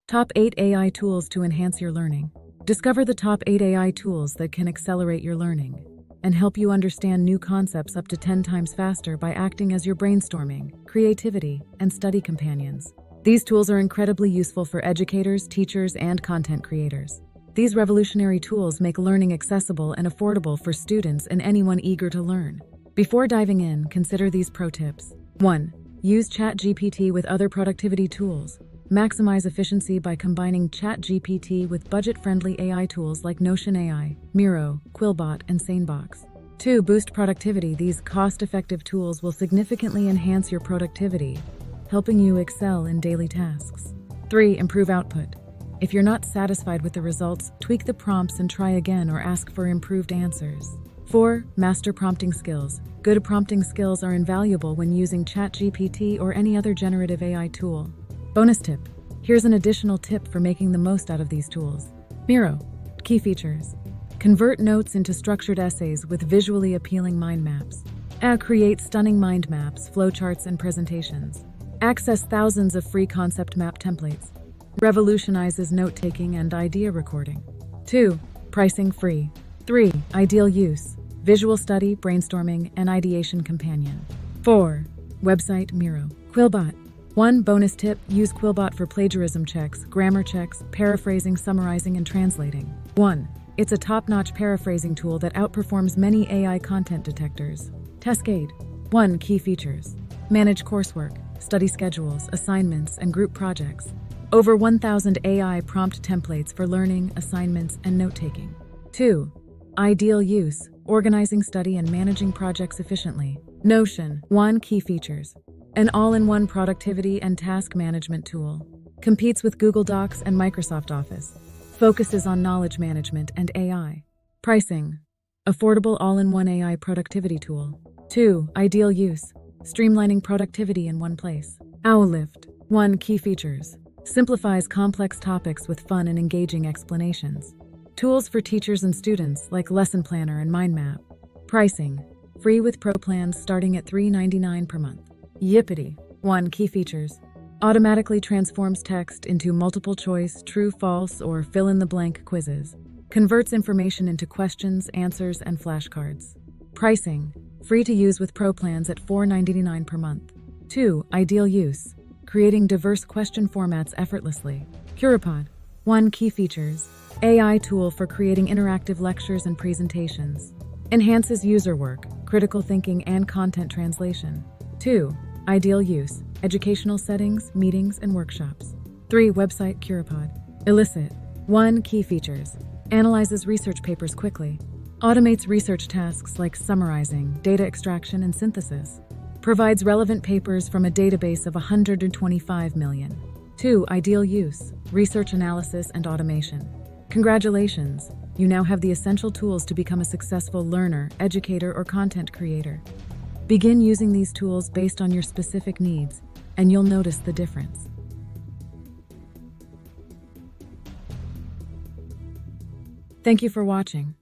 Top 8 AI tools to enhance your learning. Discover the top 8 AI tools that can accelerate your learning and help you understand new concepts up to 10 times faster by acting as your brainstorming, creativity, and study companions. These tools are incredibly useful for educators, teachers, and content creators. These revolutionary tools make learning accessible and affordable for students and anyone eager to learn. Before diving in, consider these pro tips. 1. Use ChatGPT with other productivity tools. Maximize efficiency by combining ChatGPT with budget-friendly AI tools like Notion AI, Miro, Quillbot, and SaneBox. 2. Boost productivity. These cost-effective tools will significantly enhance your productivity, helping you excel in daily tasks. 3. Improve output. If you're not satisfied with the results, tweak the prompts and try again or ask for improved answers. 4. Master prompting skills. Good prompting skills are invaluable when using ChatGPT or any other generative AI tool. Bonus tip. Here's an additional tip for making the most out of these tools. Miro. Key features. Convert notes into structured essays with visually appealing mind maps. Create stunning mind maps, flowcharts, and presentations. Access thousands of free concept map templates. Revolutionizes note-taking and idea recording. 2. Pricing free. 3. Ideal use. Visual study, brainstorming, and ideation companion. 4. Website Miro. Quillbot. 1. Bonus tip. Use Quillbot for plagiarism checks, grammar checks, paraphrasing, summarizing, and translating. 1. It's a top-notch paraphrasing tool that outperforms many AI content detectors. Cascade. 1. Key features. Manage coursework, study schedules, assignments, and group projects. Over 1,000 AI prompt templates for learning, assignments, and note-taking. 2. Ideal use. Organizing study and managing projects efficiently. Notion. 1. Key features. An all-in-one productivity and task management tool. Competes with Google Docs and Microsoft Office. Focuses on knowledge management and AI. Pricing. Affordable all-in-one AI productivity tool. 2. Ideal use. Streamlining productivity in one place. Owlift. 1. Key features. Simplifies complex topics with fun and engaging explanations. Tools for teachers and students like Lesson Planner and Mind Map. Pricing. Free with pro plans starting at $3.99 per month. Yippity. 1. Key features. Automatically transforms text into multiple choice, true, false, or fill-in-the-blank quizzes. Converts information into questions, answers, and flashcards. Pricing. Free to use with pro plans at $4.99 per month. 2. Ideal use. Creating diverse question formats effortlessly. Curipod. 1. Key features. AI tool for creating interactive lectures and presentations. Enhances user work, critical thinking, and content translation. 2. Ideal use. Educational settings, meetings, and workshops. 3. Website Curipod. Illicit. 1. Key features. Analyzes research papers quickly. Automates research tasks like summarizing, data extraction, and synthesis. Provides relevant papers from a database of 125 million. 2. Ideal use. Research analysis and automation. Congratulations! You now have the essential tools to become a successful learner, educator, or content creator. Begin using these tools based on your specific needs, and you'll notice the difference. Thank you for watching.